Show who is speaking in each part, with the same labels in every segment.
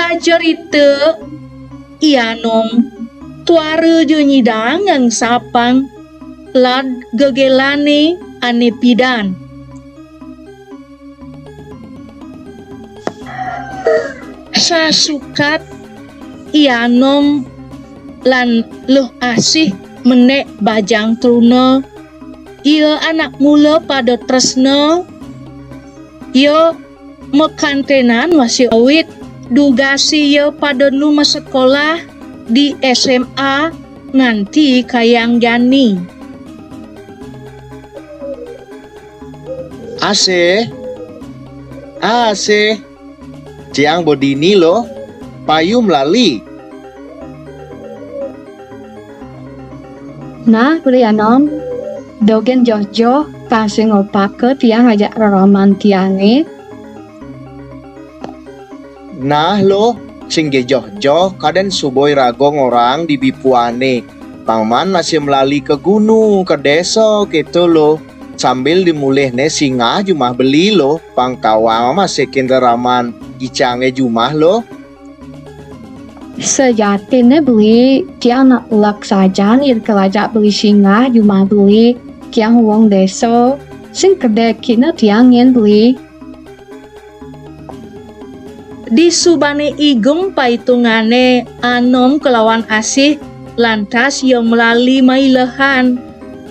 Speaker 1: Kajerita Ianom tuara je nyidangan sapang lad gegelane ane pidan. Sasukat Ianom lan luh asih menek bajang truna. Ia anak mula pada tresna. Ia mekantenan masih awit. Dugasi ia pada numa sekolah di SMA nganti kayang jani.
Speaker 2: Ase, ciang bodini lo, payung lali.
Speaker 3: Nah, Brianom, dogen jojo kasih ngopake tiang ajak roman tiange.
Speaker 2: Nah lo, sing gejoh-joh kaden suboi ragong orang di bipuane. Pangman masih melali ke gunung, ke desa gitu lo. Sambil dimulihne singa jumah beli lo. Pang tawang masih kinderaman icange jumah lo.
Speaker 3: Sejatinya beli tiang nak lak saja nih kelajak beli singa cuma beli tiang uang desa sing kedek kina tiang yen beli.
Speaker 1: Di subane igem paitungane Anom kelawan asih lantas ia melali mailehan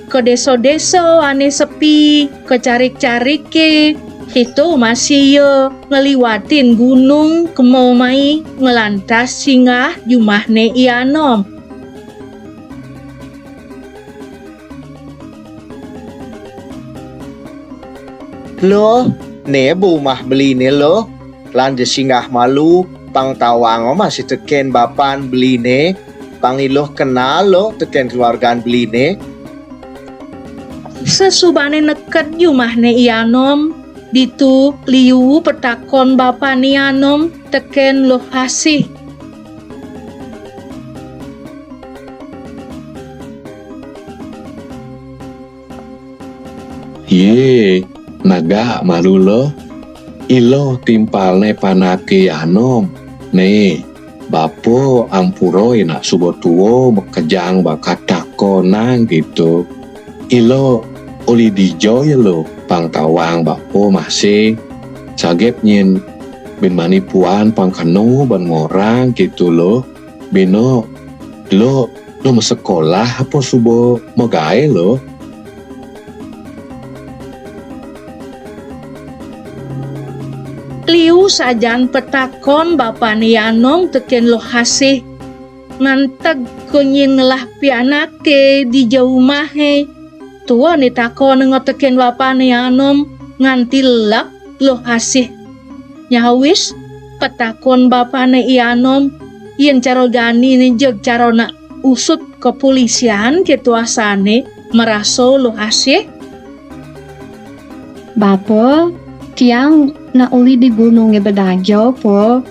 Speaker 1: ke desa-desa ane sepi ke carik-carik ke. Itu masih ia ngeliwatin gunung kemau mai ngelantas singgah jumahne Ianom.
Speaker 2: Lo, ne bumah beli ne lo. Lanja singgah malu, pang tawang masih teken bapan beli ne. Pang iloh kenal lo teken keluargaan beli ne.
Speaker 1: Sesubane neket jumahne Ianom. Ditu liu petakon bapa Ianom teken loh asih.
Speaker 4: Ye, naga malu lo. Ilo timpalne panake Anom. Ne, bapo ampuro ina subotuo bekejang bakatakonang gitu. Ilo oli dijo ya lo. Pang tawang bapo masih sagep nyin bin manipuan pang kanu ban ngorang gitu lo. Bino lo mau sekolah apa subo mau gae lo.
Speaker 1: Liu sajan petakon bapa Ianom teken lo hasih nganteg kunyin ngelah pianake di jauh mahe. Tua ni takon ngoteken bapa Ianom nganti lak lo hasih. Nyawis petakon bapa Ianom yen caro gani ni jeg caro nak usut kepolisian ketuasane meraso lo hasih.
Speaker 3: Bapo, tiang nak uli di gunung bedajo po.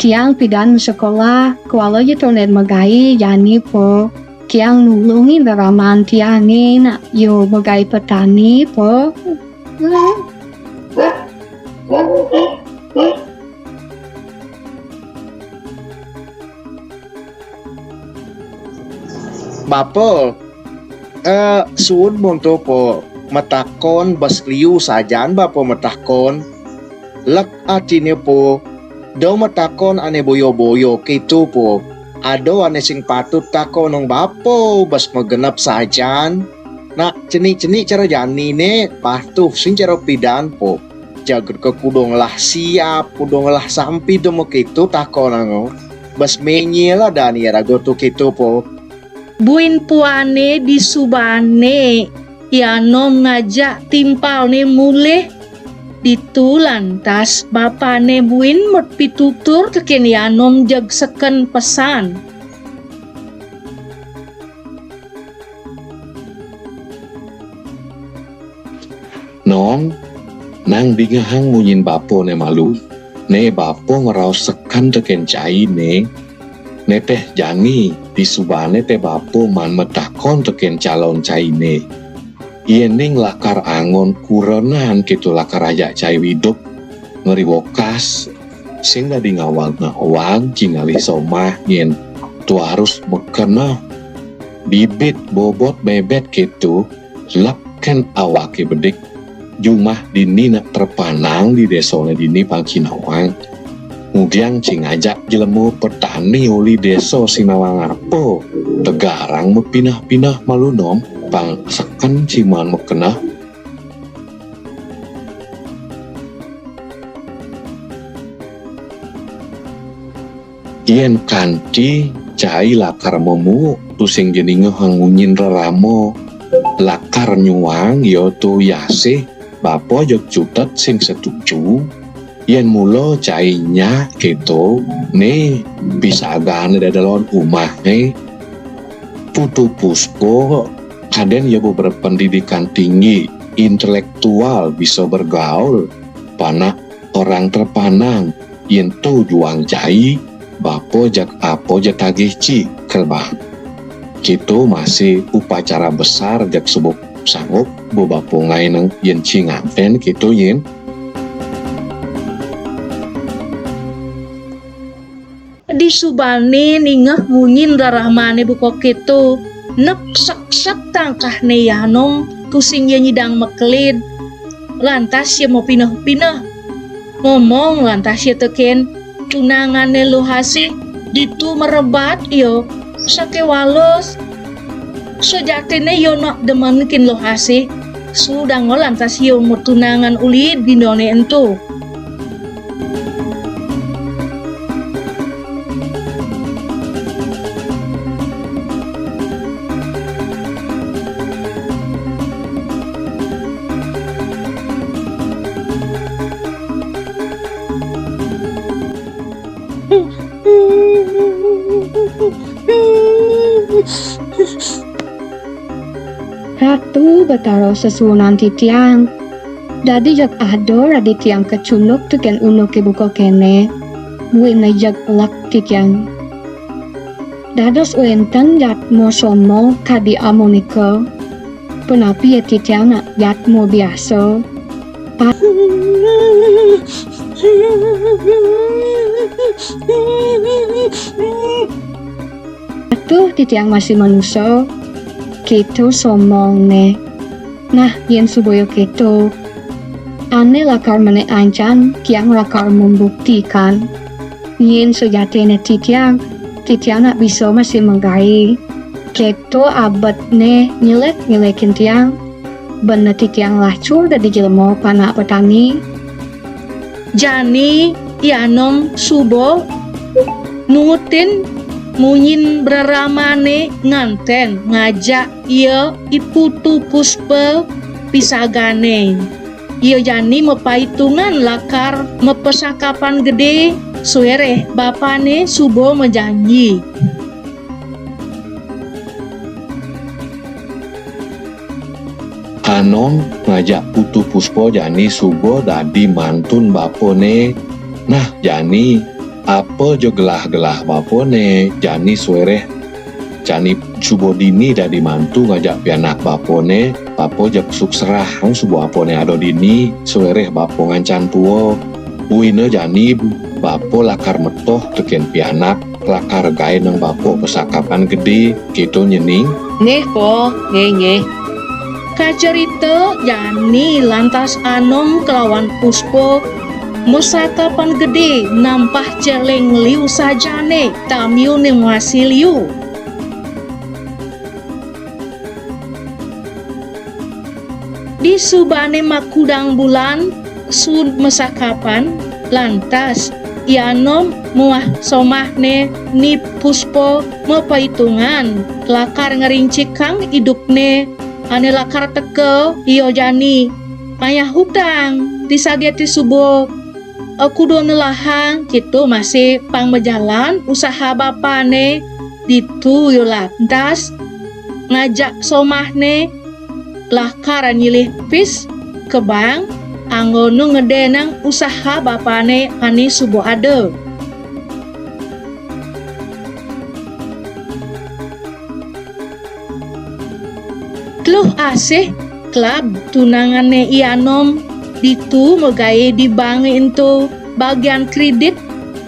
Speaker 3: Tiang pidan sekolah kuala jetonet magai jani po. Tiang nulungi beraman tiange nak yo magai petani po.
Speaker 2: Bapo, suun monto po metakon bas liu sajan bapo metakon. Lek atine po, do metakon ane boyo-boyo gitu po. Ado ane sing patut takon nong bapo bas megenap sajan. Nak ceni-ceni cara jani ne patuh sing cara pidan po. Jagur ke kudong lah siap, kudong lah sampi do mo gitu takon ngo. Bas menye lah dan ya rago tu gitu po.
Speaker 1: Buin puane di subane Ianom ngajak timpal ne mulih. Ditu lantas bapane buin mut pitutur teken Ianom jeg seken pesan.
Speaker 4: Nong, nang bingahang munyin bapo ne malu. Ne bapo ngeraos sekan teken cai ne. Ne teh jangi di subane teh bapo man metakon teken calon cai ne. Iening lakar angon kurenan gitu lakar aja cai widuk ngeriwokas sing dadi ngawang-ngawang cingali somah yen tu harus mekena bibit bobot bebet gitu lak kan awake bedik jumah dini nak terpanang di desone dini pangkinawang mugiang cing ajak jelemu petani uli deso sinawang arpo tegarang mepinah-pinah malunom pang seken ciman mekena yen kanci cai lakar memu tusing jadi ngehangunyin reramo lakar nyuang yo tu yasih bapo jog cutet sing setuju yen mulo cainya gitu nih bisa agane dadalon umah nih putu puspo kaden ya berpendidikan tinggi intelektual bisa bergaul panak orang terpanang yen tu juang cai bapo jak apo jak tagih ci kelbah gitu masih upacara besar jak subuk sanggup bobapo ngai nang yen ci nganten gitu yen
Speaker 1: di subane ningah munyin rarahmane buko keto nep sak tangkah ne yanom kusing ya nyidang mekelid lantas ya mau pinah-pinah ngomong lantas ya teken tunangane lo hasih ditu merebat yo sake walos sejatine yo nak demankin lo hasih sudah lantas yo mau tunangan uli dinone ento
Speaker 3: Ratu betaro sesuunan titiang. Dadi jak ado radi tiang keculuk tuken ulo ke buko kene. Buin na jak lak titiang. Dados uenten jat mo somo kadi amoniko. Penapi ya titiang nak jat mo biaso. Atuh titiang masih manusia. Keto somong ne. Nah, yen suboyo keto. Ane lakar mene ancan, kiang lakar membuktikan. Yen sejatine titiang nak bisa masih menggai. Keto abad ne nyelekin tiang. Bener titiang lacur dari jelmo panak petani.
Speaker 1: Jani yanom subo nungutin munyin beraramane nganten ngajak ia iputu puspe pisagane ia jani mepaitungan lakar mepesakapan gede suere bapane subo menjanji
Speaker 4: anom ngajak putu puspo jani subo dadi mantun bapone nah jani apa jo gelah-gelah bapone jani suere jani subo dini dadi mantu ngajak pianak bapone bapo jak sukserah subo apone ado dini suere bapo ngancan tuo uine jani bapo lakar metoh teken pianak lakar gae nang bapo pesakapan gede gitu nyening
Speaker 5: Nggih po, nggih.
Speaker 1: kacerita jani lantas anom kelawan puspo musakapan gede nampah celeng liu sajane tamiu ne masih liu di subane makudang bulan sud mesakapan lantas ianom muah somahne ni puspo mepaitungan lakar ngerincikang idupne ane lakar teke iyo jani maya hutang disageti subuh aku do nelahang gitu masih pang berjalan usaha bapane ditu yo lantas ngajak somahne lakar nyilih pis ke bank anggono ngedenang usaha bapane ani subuh ada Tluh asih klub tunangane ianom ditu megaye di bank itu bagian kredit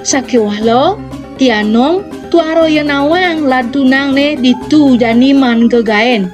Speaker 1: Sakiwalo, Tianom, tuaro yanawang ladunang ne ditu jani man gegaen.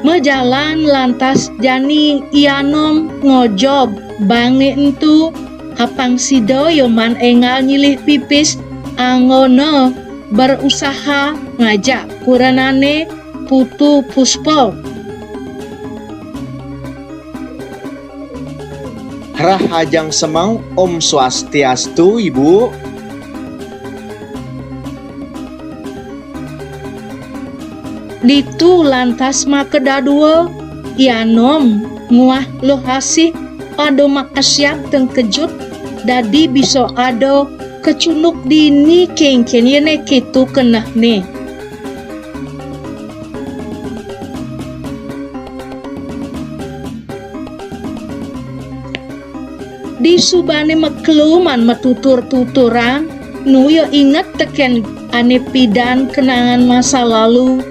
Speaker 1: Mejalan lantas jani Ianom ngojob bange entu kapang sido yoman engal nyilih pipis angono berusaha ngajak kuranane putu puspo.
Speaker 2: Rahajang semang Om Swastiastu, Ibu.
Speaker 1: Ditu lantas makedadua Ianom nguah lohasih ado makasyak teng kejut dadi bisa ado kecunuk dini kengken yene kitu kenah ne. Di subane mekluman metutur-tuturan nu yo inget teken ane pidan kenangan masa lalu.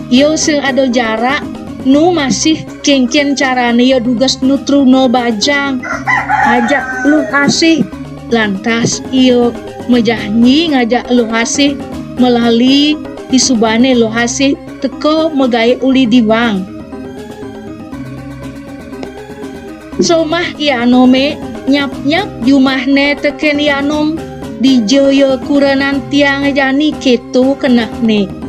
Speaker 1: Yo sing ado jarak nu masih kengken carane yo dugas nutruno bajang ngajak lu asih lantas iyo mejanji ngajak lu asih melalui di subane lu asih teko megawe uli diwang. Somah Ianome nyap-nyap jumahne teken Ianom di joyo kuranan tiang jani ketu kenahne.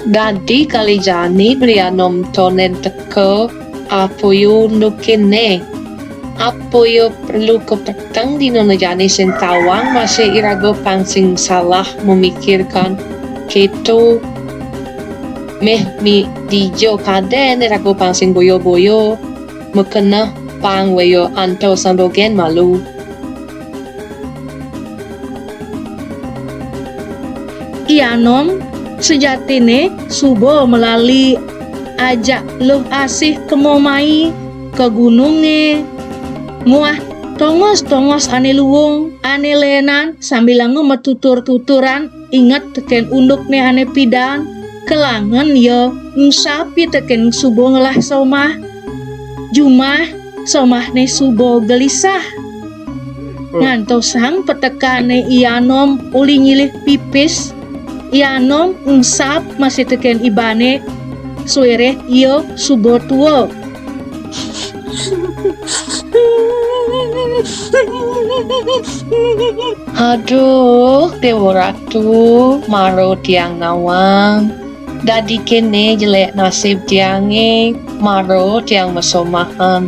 Speaker 5: Dadi kali jani Brianom tonen teko apoyo nukine. Apoyo perlu kepetang di nona jani sentawang masih irago pangsing salah memikirkan keto meh mi dijo kaden irago pangsing boyo-boyo mekena pang weyo anto sambogen malu.
Speaker 1: Ianom sejatine subo melalui ajak luh asih kemomai ke gununge muah tongos-tongos ane luwung ane lenan sambil langu metutur-tuturan ingat teken undukne ane pidan kelangan yo ngusapi teken subo ngelah somah jumah somahne subo gelisah ngantosang petekane Ianom uli nyilih pipis. Ianom ngusap masih teken ibane suere iyo subo tuo.
Speaker 5: Aduh, Dewa Ratu, maro tiang nawang. Dadi kene jelek nasib tiange, maro tiang masomahan.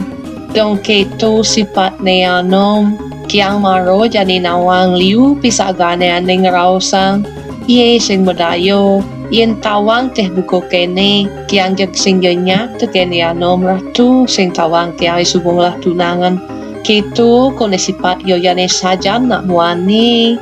Speaker 5: Dong keto sifat neanom, tiang maro jadi nawang liu pisagane ane ngerausang. Ye sing medayo, yen tawang teh buko kene, kiang jag sing nyak teken Ianom Ratu sing tawang tiang subong lah tunangan. Keto kone sifat yo yane sajan nak muani.